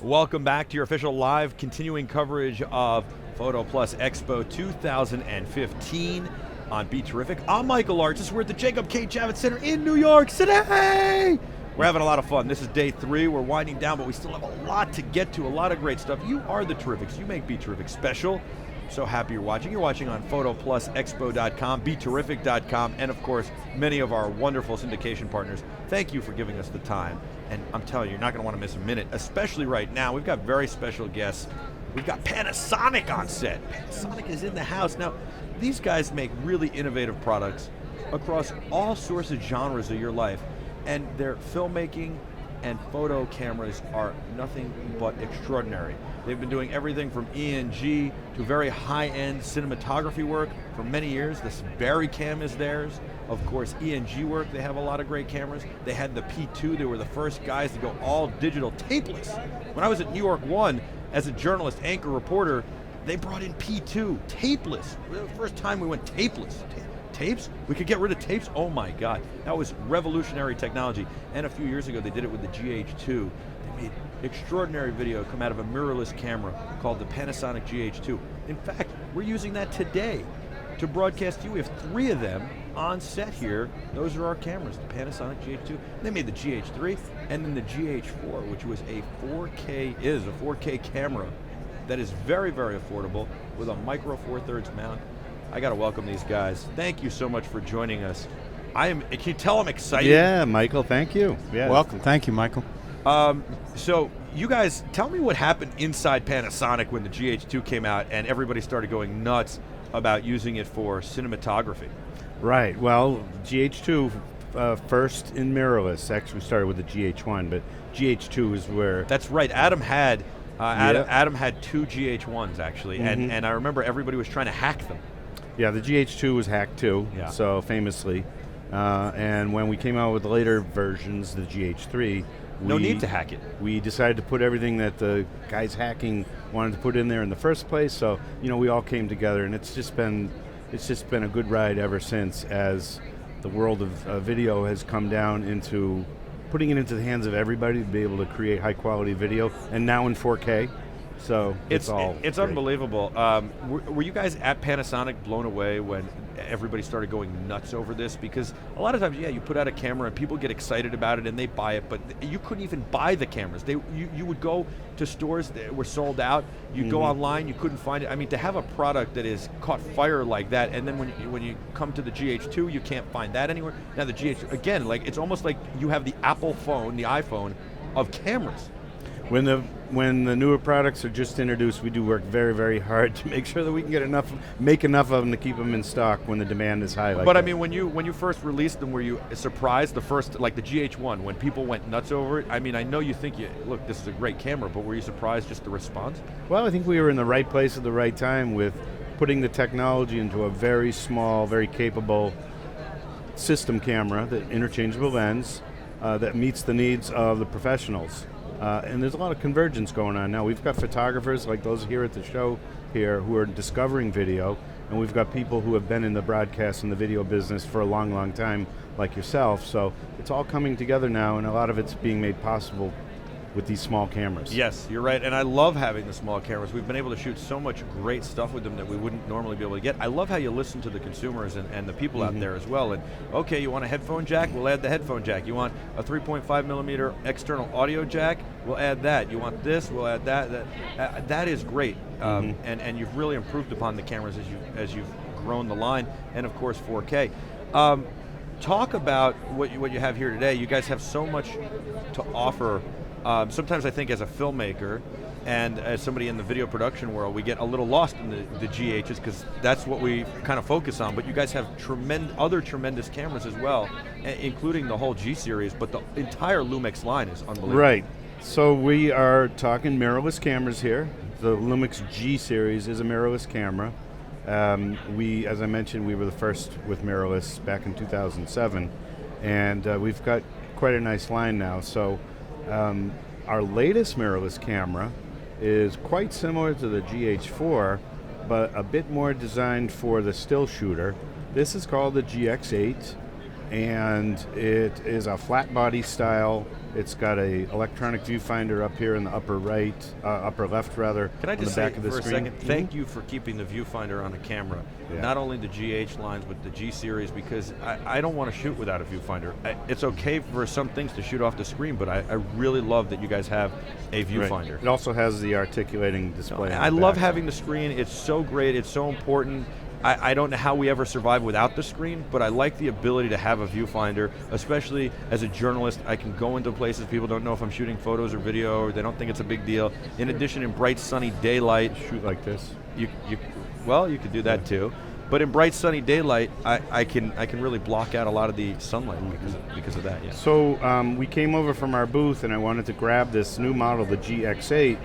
Welcome back to your official live continuing coverage of PhotoPlus Expo 2015 on BeTerrific. I'm Michael Artis. We're at the Jacob K. Javits Center in New York City. We're having a lot of fun. This is day 3. We're winding down, but we still have a lot to get to, a lot of great stuff. You are the Terrifics. You make BeTerrific special. So happy you're watching. You're watching on PhotoPlusExpo.com, BeTerrific.com, and of course, many of our wonderful syndication partners. Thank you for giving us the time. And I'm telling you, you're not going to want to miss a minute, especially right now. We've got very special guests. We've got Panasonic on set. Panasonic is in the house. Now, these guys make really innovative products across all sorts of genres of your life. And their filmmaking and photo cameras are nothing but extraordinary. They've been doing everything from E&G to very high-end cinematography work for many years. This Barry Cam is theirs. Of course, E&G work, they have a lot of great cameras. They had the P2, they were the first guys to go all digital, tapeless. When I was at New York One, as a journalist, anchor, reporter, they brought in P2, tapeless. It was the first time we went tapeless. Tapes? We could get rid of tapes? Oh my God. That was revolutionary technology. And a few years ago, they did it with the GH2. They made extraordinary video come out of a mirrorless camera called the Panasonic GH8. In fact, we're using that today to broadcast to you. We have 3 of them on set here. Those are our cameras, the Panasonic GH8. They made the GH3 and then the GH4, which was a 4K camera that is very, very affordable with a micro 4/3 mount. I got to welcome these guys. Thank you so much for joining us. Can you tell I'm excited? Yeah, Michael, thank you. Yeah. Welcome. Thank you, Michael. So you guys, tell me what happened inside Panasonic when the GH2 came out and everybody started going nuts about using it for cinematography. Right, well, GH2 first in mirrorless. Actually, we started with the GH1, but GH2 is where... That's right, Adam had 2 GH1s actually, and I remember everybody was trying to hack them. Yeah, the GH2 was hacked too, so famously. And when we came out with the later versions, the GH3, no need to hack it. We decided to put everything that the guys hacking wanted to put in there in the first place. So we all came together, and it's just been a good ride ever since, as the world of video has come down into putting it into the hands of everybody to be able to create high quality video, and now in 4K. So it's great. Unbelievable. Were you guys at Panasonic blown away when everybody started going nuts over this? Because a lot of times, you put out a camera and people get excited about it and they buy it, but you couldn't even buy the cameras. You would go to stores that were sold out. You'd go online, you couldn't find it. I mean, to have a product that is caught fire like that, and then when you come to the GH2, you can't find that anywhere. Now the GH, again, like it's almost like you have the Apple phone, the iPhone of cameras. When the newer products are just introduced, we do work very, very hard to make sure that we can make enough of them to keep them in stock when the demand is high. But I mean, when you first released them, were you surprised? The first, like the GH1, when people went nuts over it. I mean, I know you think look, this is a great camera, but were you surprised just the response? Well, I think we were in the right place at the right time with putting the technology into a very small, very capable system camera, the interchangeable-lens, that meets the needs of the professionals. And there's a lot of convergence going on now. We've got photographers like those here at the show here who are discovering video, and we've got people who have been in the broadcast and the video business for a long, long time, like yourself. So it's all coming together now, and a lot of it's being made possible with these small cameras. Yes, you're right, and I love having the small cameras. We've been able to shoot so much great stuff with them that we wouldn't normally be able to get. I love how you listen to the consumers and the people out there as well. And okay, you want a headphone jack? We'll add the headphone jack. You want a 3.5 millimeter external audio jack? We'll add that. You want this? We'll add that. That is great, and you've really improved upon the cameras as you've grown the line, and of course 4K. Talk about what you have here today. You guys have so much to offer. Sometimes I think as a filmmaker and as somebody in the video production world, we get a little lost in the GHs because that's what we kind of focus on, but you guys have other tremendous cameras as well, including the whole G series, but the entire Lumix line is unbelievable. Right, so we are talking mirrorless cameras here. The Lumix G series is a mirrorless camera. As I mentioned, we were the first with mirrorless back in 2007, and we've got quite a nice line now. So our latest mirrorless camera is quite similar to the GH4, but a bit more designed for the still shooter. This is called the GX8, and it is a flat body style. It's got a electronic viewfinder up here in the upper right, upper left rather. Can I just on the say back of the for a screen. second, thank you for keeping the viewfinder on the camera. Yeah. Not only the GH lines, but the G series, because I don't want to shoot without a viewfinder. It's okay for some things to shoot off the screen, but I really love that you guys have a viewfinder. Right. It also has the articulating display. I love having the screen. It's so great. It's so important. I don't know how we ever survive without the screen, but I like the ability to have a viewfinder, especially as a journalist. I can go into places people don't know if I'm shooting photos or video, or they don't think it's a big deal. In addition, in bright sunny daylight, shoot like this. You could do that too. But in bright sunny daylight, I can really block out a lot of the sunlight because of that. Yeah. So we came over from our booth, and I wanted to grab this new model, the GX8.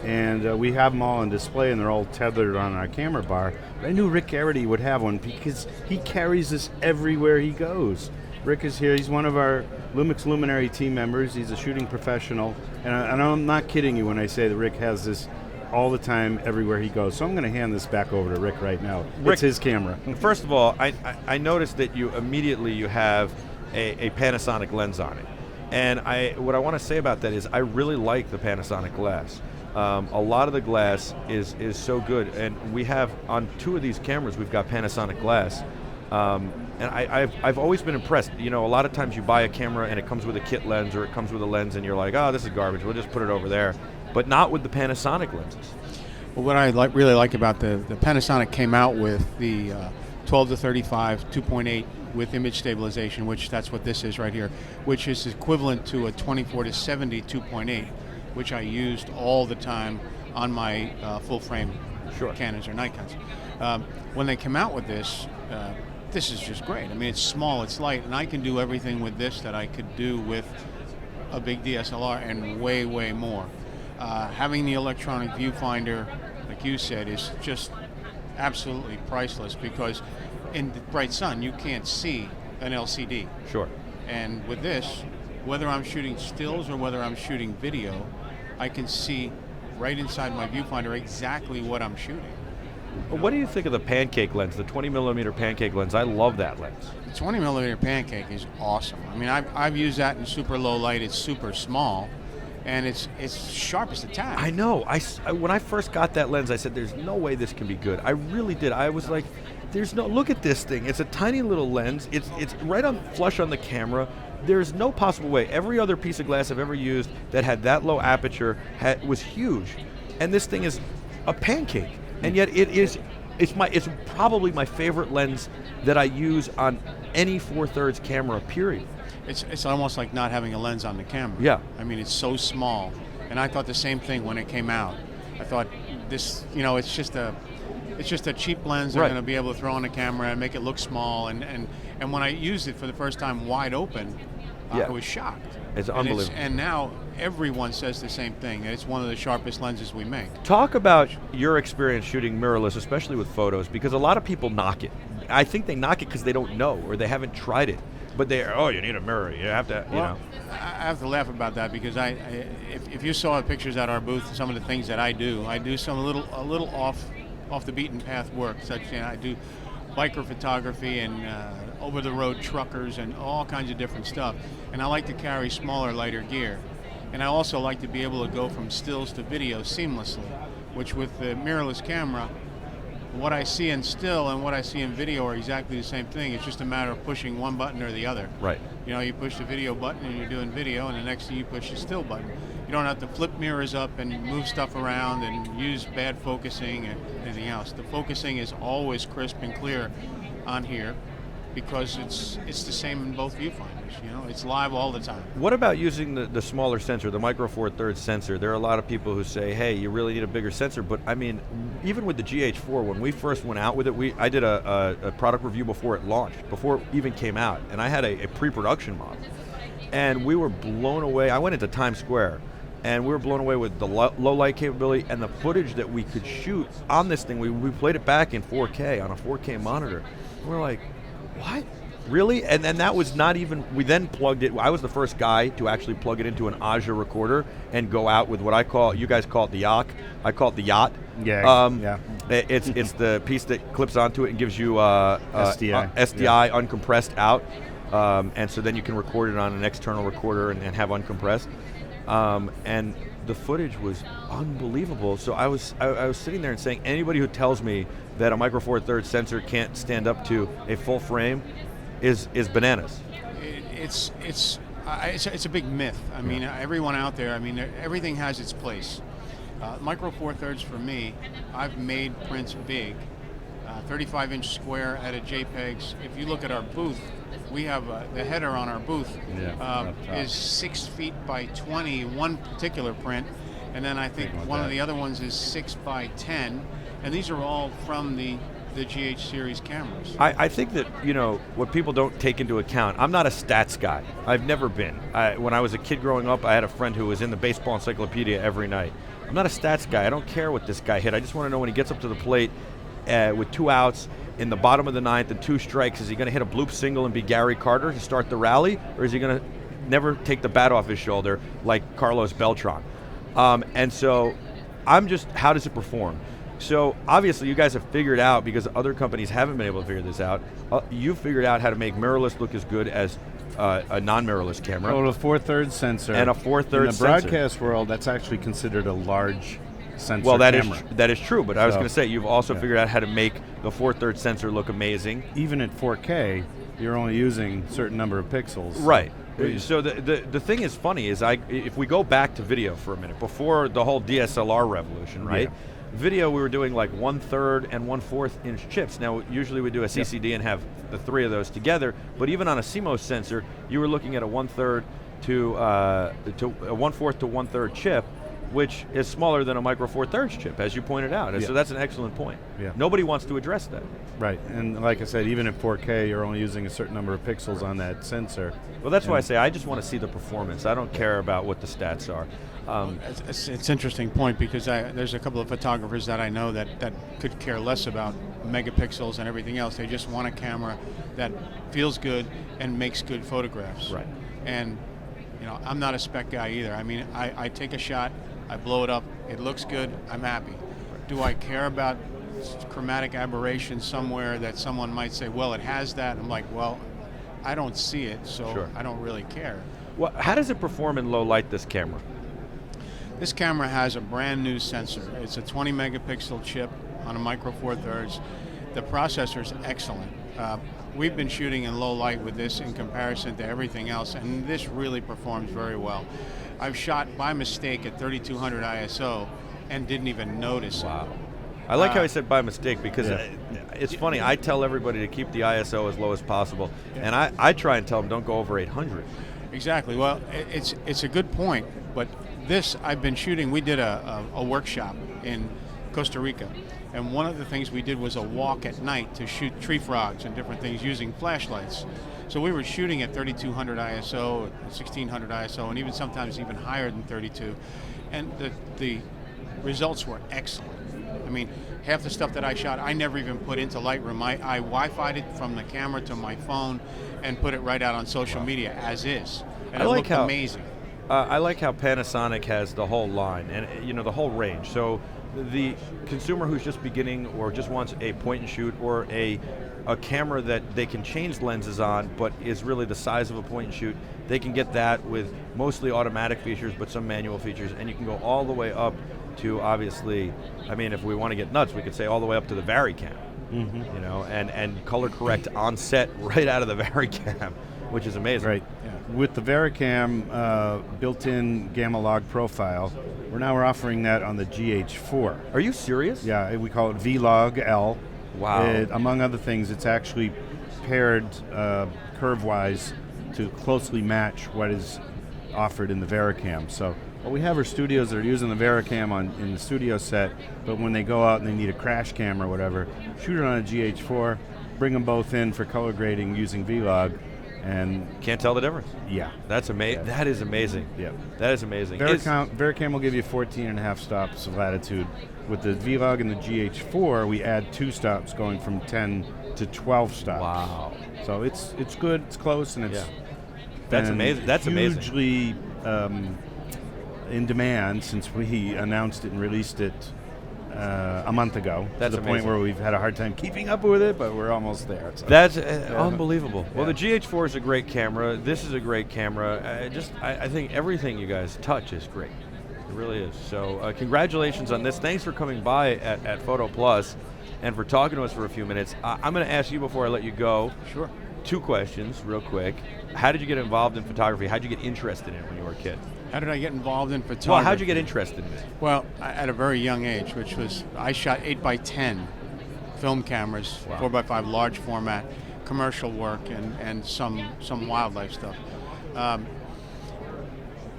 And we have them all on display, and they're all tethered on our camera bar. I knew Rick Gerrity would have one because he carries this everywhere he goes. Rick is here. He's one of our Lumix Luminary team members. He's a shooting professional. And I'm not kidding you when I say that Rick has this all the time, everywhere he goes. So I'm going to hand this back over to Rick right now. Rick, it's his camera. First of all, I noticed that you have a Panasonic lens on it. And what I want to say about that is I really like the Panasonic glass. A lot of the glass is so good, and we have on 2 of these cameras we've got Panasonic glass, and I've always been impressed. You know, a lot of times you buy a camera and it comes with a kit lens, or it comes with a lens, and you're like, oh, this is garbage. We'll just put it over there, but not with the Panasonic lenses. Well, what I really like about the Panasonic came out with the 12 to 35 2.8 with image stabilization, which that's what this is right here, which is equivalent to a 24 to 70 2.8. which I used all the time on my full frame Canons or Nikons. When they come out with this, this is just great. I mean, it's small, it's light, and I can do everything with this that I could do with a big DSLR and way, way more. Having the electronic viewfinder, like you said, is just absolutely priceless, because in the bright sun, you can't see an LCD. Sure. And with this, whether I'm shooting stills or whether I'm shooting video, I can see right inside my viewfinder exactly what I'm shooting. Well, what do you think of the pancake lens, the 20 millimeter pancake lens? I love that lens. The 20 millimeter pancake is awesome. I mean, I've used that in super low light. It's super small, and it's sharp as a tack. I know. When I first got that lens, I said, there's no way this can be good. I really did. I was like, look at this thing. It's a tiny little lens. It's right on flush on the camera. There's no possible way. Every other piece of glass I've ever used that had that low aperture was huge, and this thing is a pancake. And yet it's probably my favorite lens that I use on any 4/3 camera. Period. It's almost like not having a lens on the camera. Yeah. I mean, it's so small, and I thought the same thing when it came out. I thought this, it's just a cheap lens I'm going to be able to throw on the camera and make it look small. And when I used it for the first time wide open, I was shocked. It's unbelievable. And now everyone says the same thing. It's one of the sharpest lenses we make. Talk about your experience shooting mirrorless, especially with photos, because a lot of people knock it. I think they knock it because they don't know or they haven't tried it. But you need a mirror. You have to, I have to laugh about that, because if you saw the pictures at our booth, some of the things that I do some a little off the beaten path work. Such I do biker photography and over the road truckers and all kinds of different stuff. And I like to carry smaller, lighter gear. And I also like to be able to go from stills to video seamlessly, which with the mirrorless camera, what I see in still and what I see in video are exactly the same thing. It's just a matter of pushing one button or the other. Right. You push the video button and you're doing video, and the next thing you push the still button. You don't have to flip mirrors up and move stuff around and use bad focusing and anything else. The focusing is always crisp and clear on here, because it's the same in both viewfinders. It's live all the time. What about using the smaller sensor, the micro 4/3 sensor? There are a lot of people who say, hey, you really need a bigger sensor. But I mean, even with the GH4, when we first went out with it, I did a product review before it launched, before it even came out, and I had a pre-production model, and we were blown away. I went into Times Square, and we were blown away with the low light capability and the footage that we could shoot on this thing. We played it back in 4K on a 4K monitor. And we're like, what? Really? And then that was not even, we then plugged it, I was the first guy to actually plug it into an Aja recorder and go out with what I call, you guys call it the Yacht, I call it the Yacht. Yeah. It's the piece that clips onto it and gives you SDI uncompressed out. And so then you can record it on an external recorder and have uncompressed. And the footage was unbelievable. So I was sitting there and saying, anybody who tells me that a Micro Four Thirds sensor can't stand up to a full frame is bananas. It's a big myth. I mean, everyone out there, I mean, everything has its place. Micro Four Thirds for me, I've made prints big, 35-inch square at a JPEGs. If you look at our booth, we have the header on our booth is 6 feet by 20, one particular print, and then I think one of the other ones is 6 by 10, and these are all from the GH series cameras. I think that, you know, what people don't take into account, I'm not a stats guy. I've never been. When I was a kid growing up, I had a friend who was in the baseball encyclopedia every night. I'm not a stats guy. I don't care what this guy hit. I just want to know when he gets up to the plate with 2 outs in the bottom of the 9th and 2 strikes, is he going to hit a bloop single and be Gary Carter to start the rally, or is he going to never take the bat off his shoulder like Carlos Beltran? And so I'm just, how does it perform? So obviously you guys have figured out, because other companies haven't been able to figure this out, you've figured out how to make mirrorless look as good as a non-mirrorless camera. Oh, a 4/3 sensor. And a 4/3 sensor. In the broadcast world, that's actually considered a large sensor well, camera. That is true, but I was going to say, you've also figured out how to make the 4/3 sensor look amazing. Even at 4K, you're only using a certain number of pixels. Right. So the thing is funny is, if we go back to video for a minute, before the whole DSLR revolution, right? Yeah. Video, we were doing like 1/3 and 1/4 inch chips. Now, usually we do a CCD and have the 3 of those together, but even on a CMOS sensor, you were looking at a 1/3 to a 1/4 to 1/3 chip, which is smaller than a Micro Four Thirds chip, as you pointed out. And so that's an excellent point. Yeah. Nobody wants to address that. Right, and like I said, even at 4K, you're only using a certain number of pixels on that sensor. Well, that's why I say I just want to see the performance. I don't care about what the stats are. It's an interesting point, because there's a couple of photographers that I know that could care less about megapixels and everything else. They just want a camera that feels good and makes good photographs. Right. And you know, I'm not a spec guy either. I mean, I take a shot, I blow it up, it looks good, I'm happy. Do I care about chromatic aberration somewhere that someone might say, well, it has that? I'm like, well, I don't see it, so I don't really care. Well, how does it perform in low light, this camera? This camera has a brand new sensor. It's a 20 megapixel chip on a Micro Four Thirds. The processor's excellent. We've been shooting in low light with this in comparison to everything else, and this really performs very well. I've shot by mistake at 3200 ISO and didn't even notice it. I like how I said by mistake, because it's funny, I tell everybody to keep the ISO as low as possible, and I try and tell them don't go over 800. Exactly. Well, it's a good point, but this I've been shooting. We did a workshop in Costa Rica, and one of the things we did was a walk at night to shoot tree frogs and different things using flashlights. So we were shooting at 3200 ISO, 1600 ISO, and even sometimes even higher than 32, and the results were excellent. I mean, half the stuff that I shot, I never even put into Lightroom. I Wi-Fi'd it from the camera to my phone and put it right out on social media as is. And it looked amazing. I like how Panasonic has the whole line, and you know, the whole range. So the consumer who's just beginning or just wants a point and shoot, or a camera that they can change lenses on but is really the size of a point and shoot, they can get that with mostly automatic features but some manual features, and you can go all the way up to, obviously, I mean, if we want to get nuts, we could say all the way up to the VariCam, you know, and color correct on set right out of the VariCam, which is amazing. Right. Yeah. With the VariCam built-in gamma log profile, we're offering that on the GH4. Are you serious? Yeah, we call it V-Log L. Wow. Among other things, it's actually paired curve-wise to closely match what is offered in the VariCam. So what we have are studios that are using the VariCam in the studio set, but when they go out and they need a crash cam or whatever, shoot it on a GH4, bring them both in for color grading using V-Log, And can't tell the difference. yeah, That's amazing. Yeah. That is amazing. yeah. That is amazing. Vericam will give you 14.5 stops of latitude. With the Vlog and the GH4, we add 2 stops, going from 10 to 12 stops. Wow. So it's good, it's close, and it's That's been amazing. That's amazing. hugely in demand since we announced it and released it a month ago. That's to the point amazing. where we've had a hard time keeping up with it, but we're almost there. So. That's unbelievable. Well, the Yeah. GH4 is a great camera. This is a great camera. I think everything you guys touch is great. It really is. So congratulations on this. Thanks for coming by at PhotoPlus and for talking to us for a few minutes. I'm going to ask you before I let you go. Sure. 2 questions real quick. How did you get involved in photography? How did you get interested in it when you were a kid? How did I get involved in photography? Well, how did you get interested in it? Well, at a very young age, which was, I shot 8x10 film cameras, Wow. 4x5 large format, commercial work, and some wildlife stuff.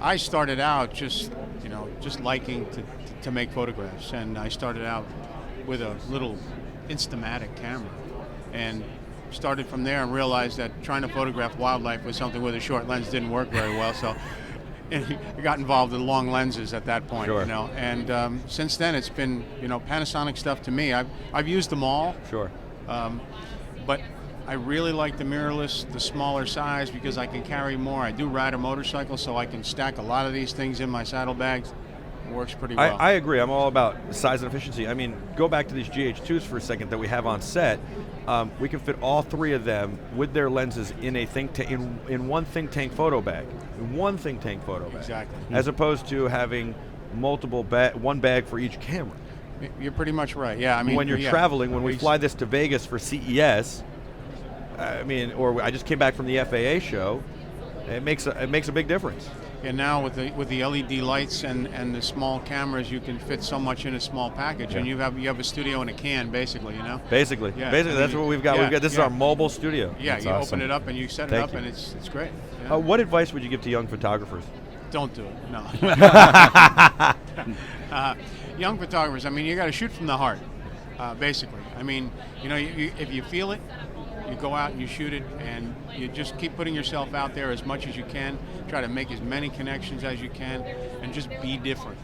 I started out just liking to make photographs, and I started out with a little Instamatic camera, and started from there and realized that trying to photograph wildlife with something with a short lens didn't work very well. So I got involved in long lenses at that point. Sure. And since then it's been Panasonic stuff to me. I've used them all. Sure. But I really like the mirrorless, the smaller size, because I can carry more. I do ride a motorcycle, so I can stack a lot of these things in my saddlebags. It works pretty well. I agree. I'm all about size and efficiency. I mean, go back to these GH2s for a second that we have on set. We can fit all 3 of them with their lenses in a in one think tank photo bag. In one think tank photo bag. Exactly. As opposed to having multiple one bag for each camera. You're pretty much right. Yeah, I mean, when you're traveling, when we fly this to Vegas for CES, I mean, or I just came back from the FAA show, it makes a big difference. And now with the LED lights and the small cameras, you can fit so much in a small package, and you have a studio in a can, basically. Basically, Yeah. that's what we've got. This is our mobile studio. Yeah, That's you awesome. open it up and you set it Thank up, you. and it's great. Yeah. What advice would you give to young photographers? Don't do it. No. Young photographers. I mean, you got to shoot from the heart, basically. I mean, if you feel it, you go out and you shoot it, and you just keep putting yourself out there as much as you can. Try to make as many connections as you can, and just be different.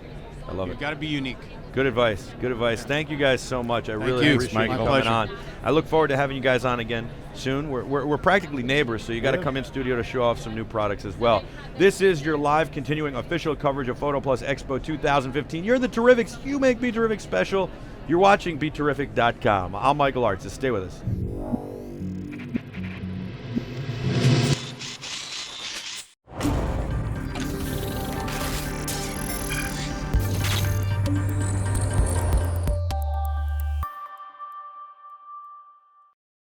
I love You've it. got to be unique. Good advice. Good advice. Thank you guys so much. I really you. appreciate you My coming pleasure. on. I look forward to having you guys on again soon. We're practically neighbors, so you got to come in studio to show off some new products as well. This is your live continuing official coverage of PhotoPlus Expo 2015. You're the Terrifics. You make BeTerrific special. You're watching BeTerrific.com. I'm Michael Arts. Stay with us.